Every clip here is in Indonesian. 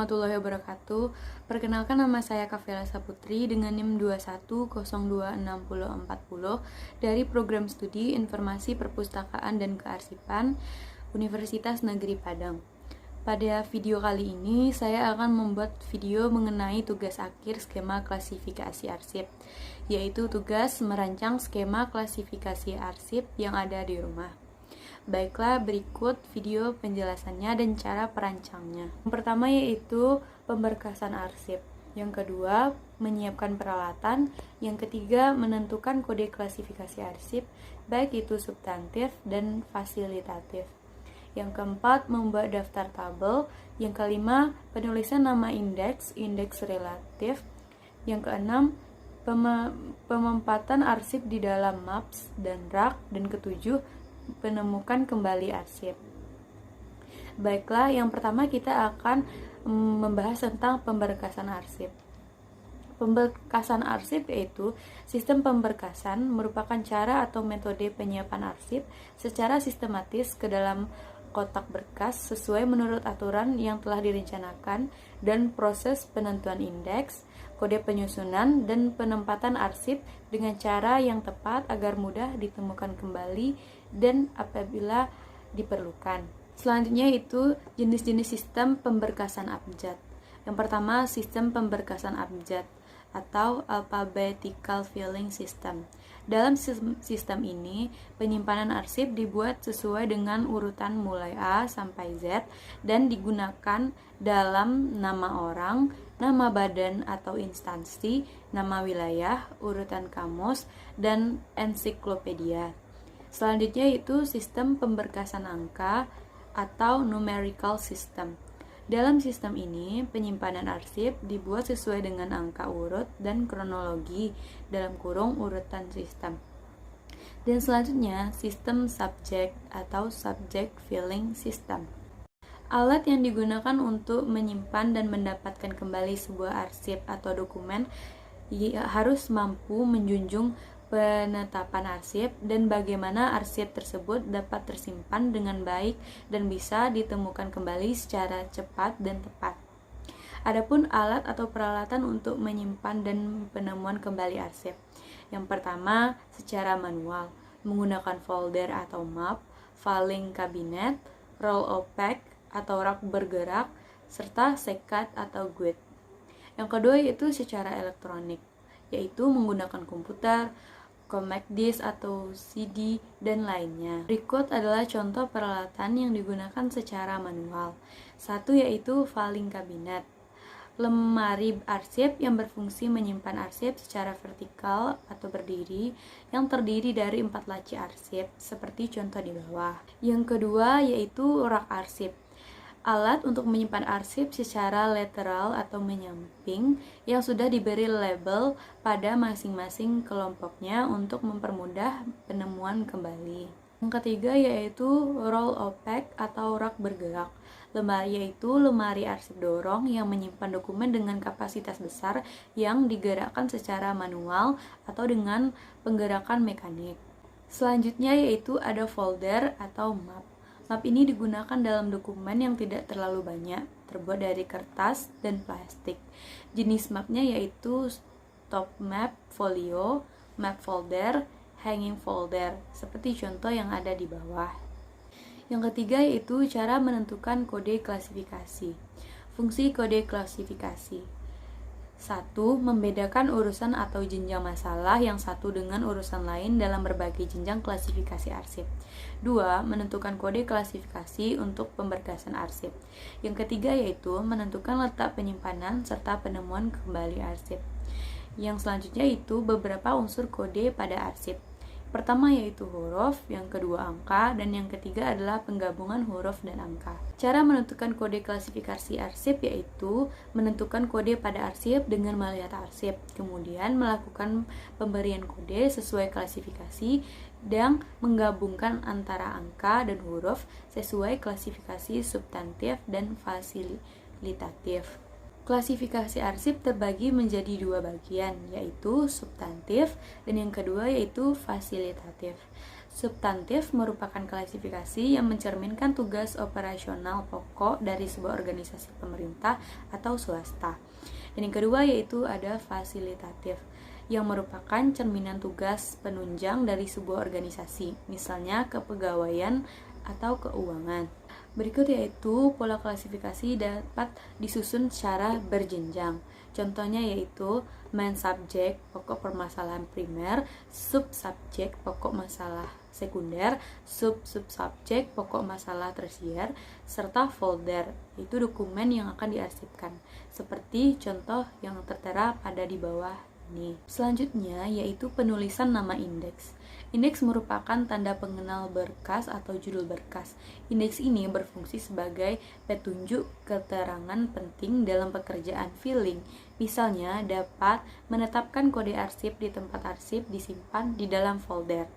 warahmatullahi wabarakatuh. Perkenalkan, nama saya Kavela Saputri dengan NIM 21026040 dari Program Studi Informasi Perpustakaan dan Kearsipan Universitas Negeri Padang. Pada video kali ini, saya akan membuat video mengenai tugas akhir skema klasifikasi arsip, yaitu tugas merancang skema klasifikasi arsip yang ada di rumah. Baiklah, berikut video penjelasannya dan cara perancangnya. Yang pertama yaitu pemberkasan arsip. Yang kedua, menyiapkan peralatan. Yang ketiga, menentukan kode klasifikasi arsip, baik itu substantif dan fasilitatif. Yang keempat, membuat daftar tabel. Yang kelima, penulisan nama indeks relatif. Yang keenam, pemempatan arsip di dalam maps dan rak. Dan ketujuh, penemukan kembali arsip. Baiklah, yang pertama kita akan membahas tentang pemberkasan arsip. Pemberkasan arsip yaitu sistem pemberkasan merupakan cara atau metode penyiapan arsip secara sistematis ke dalam kotak berkas sesuai menurut aturan yang telah direncanakan dan proses penentuan indeks, kode penyusunan, dan penempatan arsip dengan cara yang tepat agar mudah ditemukan kembali dan apabila diperlukan. Selanjutnya itu jenis-jenis sistem pemberkasan abjad. Yang pertama, sistem pemberkasan abjad atau alphabetical filling system. Dalam sistem ini, penyimpanan arsip dibuat sesuai dengan urutan mulai A sampai Z dan digunakan dalam nama orang, nama badan atau instansi, nama wilayah, urutan kamus, dan ensiklopedia. Selanjutnya itu sistem pemberkasan angka atau numerical system. Dalam sistem ini, penyimpanan arsip dibuat sesuai dengan angka urut dan kronologi dalam kurung urutan sistem. Dan selanjutnya, sistem subject atau subject filling system. Alat yang digunakan untuk menyimpan dan mendapatkan kembali sebuah arsip atau dokumen harus mampu menjunjung penetapan arsip dan bagaimana arsip tersebut dapat tersimpan dengan baik dan bisa ditemukan kembali secara cepat dan tepat. Adapun alat atau peralatan untuk menyimpan dan penemuan kembali arsip. Yang pertama, secara manual, menggunakan folder atau map, filing kabinet, roll opaque atau rak bergerak, serta sekat atau guide. Yang kedua yaitu secara elektronik, yaitu menggunakan komputer, compact disk atau CD, dan lainnya. Berikut adalah contoh peralatan yang digunakan secara manual. Satu yaitu filing cabinet, lemari arsip yang berfungsi menyimpan arsip secara vertikal atau berdiri yang terdiri dari 4 laci arsip seperti contoh di bawah. Yang kedua yaitu rak arsip, alat untuk menyimpan arsip secara lateral atau menyamping yang sudah diberi label pada masing-masing kelompoknya untuk mempermudah penemuan kembali. Yang ketiga yaitu roll opaque atau rak bergerak, yaitu lemari arsip dorong yang menyimpan dokumen dengan kapasitas besar yang digerakkan secara manual atau dengan penggerakan mekanik. Selanjutnya yaitu ada folder atau map. Map ini digunakan dalam dokumen yang tidak terlalu banyak, terbuat dari kertas dan plastik. Jenis mapnya yaitu top map, folio, map folder, hanging folder, seperti contoh yang ada di bawah. Yang ketiga yaitu cara menentukan kode klasifikasi. Fungsi kode klasifikasi. 1. Membedakan urusan atau jenjang masalah yang satu dengan urusan lain dalam berbagai jenjang klasifikasi arsip. 2. Menentukan kode klasifikasi untuk pemberkasan arsip. Yang ketiga yaitu menentukan letak penyimpanan serta penemuan kembali arsip. Yang selanjutnya itu beberapa unsur kode pada arsip. Pertama yaitu huruf, yang kedua angka, dan yang ketiga adalah penggabungan huruf dan angka. Cara menentukan kode klasifikasi arsip yaitu menentukan kode pada arsip dengan melihat arsip, kemudian melakukan pemberian kode sesuai klasifikasi dan menggabungkan antara angka dan huruf sesuai klasifikasi substantif dan fasilitatif. Klasifikasi arsip terbagi menjadi 2 bagian, yaitu substantif dan yang kedua yaitu fasilitatif. Substantif merupakan klasifikasi yang mencerminkan tugas operasional pokok dari sebuah organisasi pemerintah atau swasta. Dan yang kedua yaitu ada fasilitatif, yang merupakan cerminan tugas penunjang dari sebuah organisasi, misalnya kepegawaian atau keuangan. Berikut yaitu pola klasifikasi dapat disusun secara berjenjang. Contohnya yaitu main subjek, pokok permasalahan primer, sub-subjek, pokok masalah sekunder, sub-subjek, pokok masalah tersier, serta folder, yaitu dokumen yang akan diarsipkan. Seperti contoh yang tertera pada di bawah ini. Selanjutnya yaitu penulisan nama indeks. Indeks merupakan tanda pengenal berkas atau judul berkas. Indeks ini berfungsi sebagai petunjuk keterangan penting dalam pekerjaan filing. Misalnya, dapat menetapkan kode arsip di tempat arsip disimpan di dalam folder.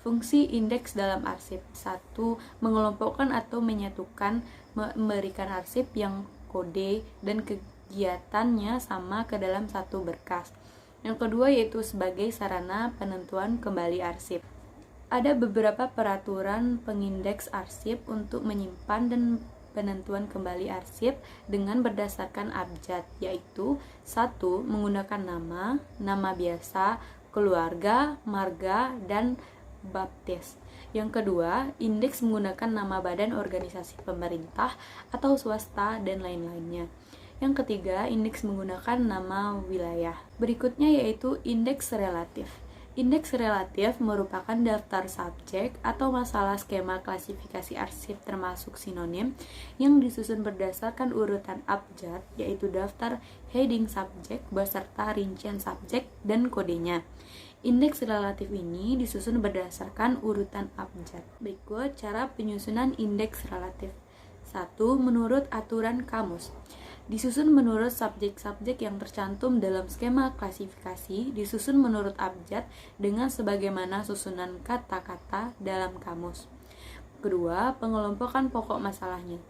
Fungsi indeks dalam arsip. 1. Mengelompokkan atau menyatukan, memberikan arsip yang kode dan kegiatannya sama ke dalam satu berkas. Yang kedua yaitu sebagai sarana penentuan kembali arsip. Ada beberapa peraturan pengindeks arsip untuk menyimpan dan penentuan kembali arsip dengan berdasarkan abjad, yaitu 1. Menggunakan nama biasa, keluarga, marga, dan baptis. Yang kedua, indeks menggunakan nama badan organisasi pemerintah atau swasta dan lain-lainnya. Yang ketiga, indeks menggunakan nama wilayah. Berikutnya yaitu indeks relatif. Indeks relatif merupakan daftar subjek atau masalah skema klasifikasi arsip termasuk sinonim yang disusun berdasarkan urutan abjad, yaitu daftar heading subjek beserta rincian subjek dan kodenya. Indeks relatif ini disusun berdasarkan urutan abjad. Berikut cara penyusunan indeks relatif. 1. Menurut aturan kamus. Disusun menurut subjek-subjek yang tercantum dalam skema klasifikasi, disusun menurut abjad dengan sebagaimana susunan kata-kata dalam kamus. Kedua, pengelompokan pokok masalahnya.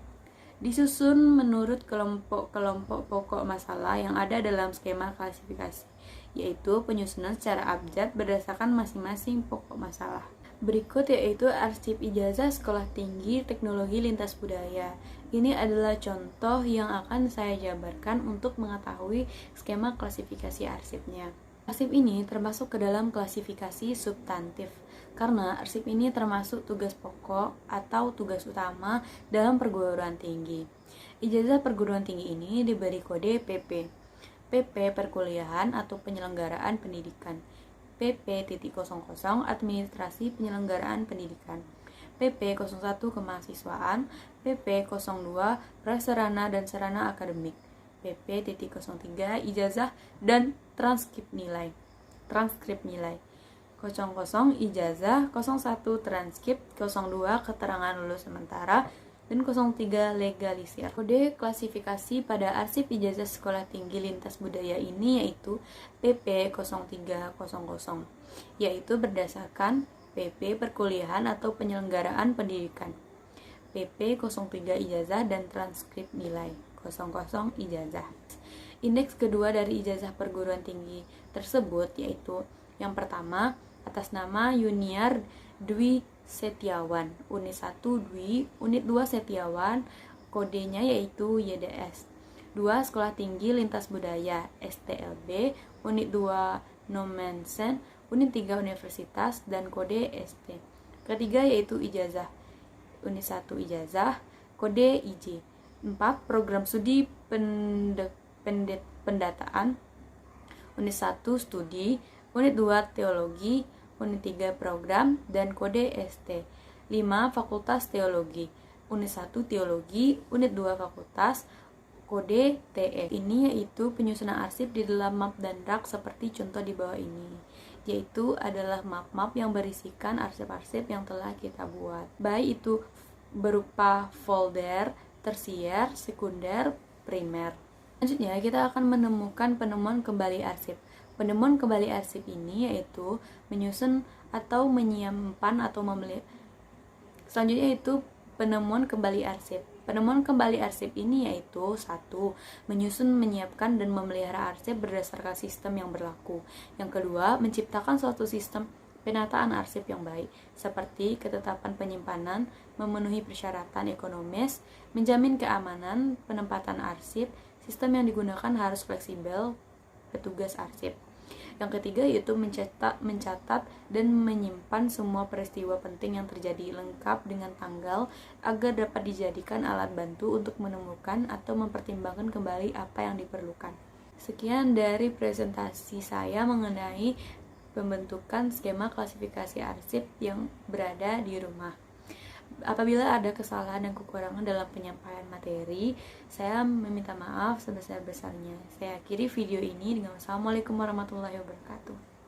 Disusun menurut kelompok-kelompok pokok masalah yang ada dalam skema klasifikasi, yaitu penyusunan secara abjad berdasarkan masing-masing pokok masalah. Berikut yaitu arsip ijazah sekolah tinggi teknologi lintas budaya. Ini adalah contoh yang akan saya jabarkan untuk mengetahui skema klasifikasi arsipnya. Arsip ini termasuk ke dalam klasifikasi substantif, karena arsip ini termasuk tugas pokok atau tugas utama dalam perguruan tinggi. Ijazah perguruan tinggi ini diberi kode PP. PP perkuliahan atau penyelenggaraan pendidikan. PP.00 Administrasi Penyelenggaraan Pendidikan, PP01 Kemahasiswaan, PP02 Prasarana dan Sarana Akademik, PP.03 Ijazah dan transkrip nilai. 00 Ijazah, 01 Transkrip, 02 Keterangan lulus sementara, dan 03 legalisir. Kode klasifikasi pada arsip ijazah sekolah tinggi lintas budaya ini yaitu PP0300, yaitu berdasarkan PP perkuliahan atau penyelenggaraan pendidikan, PP03 ijazah dan transkrip nilai, 00 ijazah. Indeks kedua dari ijazah perguruan tinggi tersebut yaitu yang pertama atas nama Yuniar Dwi Setiawan, unit 1 Dwi, unit 2 Setiawan, kodenya yaitu YDS. 2. Sekolah Tinggi Lintas Budaya, STLB, unit 2 Nomensen, unit 3 Universitas, dan kode ST. Ketiga yaitu ijazah, unit 1 ijazah, kode IJ. 4. Program studi pendataan, unit 1 studi, unit 2 teologi, unit 3 program, dan kode ST. 5. Fakultas Teologi, unit 1 Teologi, unit 2 Fakultas, kode TE. Ini yaitu penyusunan arsip di dalam map dan rak seperti contoh di bawah ini, yaitu adalah map-map yang berisikan arsip-arsip yang telah kita buat, baik itu berupa folder, tersier, sekunder, primer. Selanjutnya kita akan menemukan penemuan kembali arsip. Penemuan kembali arsip ini yaitu menyusun atau menyimpan atau memelihara. Selanjutnya yaitu penemuan kembali arsip. Penemuan kembali arsip ini yaitu 1. Menyusun, menyiapkan, dan memelihara arsip berdasarkan sistem yang berlaku. Yang kedua, menciptakan suatu sistem penataan arsip yang baik, seperti ketetapan penyimpanan, memenuhi persyaratan ekonomis, menjamin keamanan, penempatan arsip, sistem yang digunakan harus fleksibel, petugas arsip. Yang ketiga yaitu mencatat dan menyimpan semua peristiwa penting yang terjadi lengkap dengan tanggal agar dapat dijadikan alat bantu untuk menemukan atau mempertimbangkan kembali apa yang diperlukan. Sekian dari presentasi saya mengenai pembentukan skema klasifikasi arsip yang berada di rumah. Apabila ada kesalahan dan kekurangan dalam penyampaian materi, saya meminta maaf sebesar-besarnya. Saya akhiri video ini dengan Assalamualaikum warahmatullahi wabarakatuh.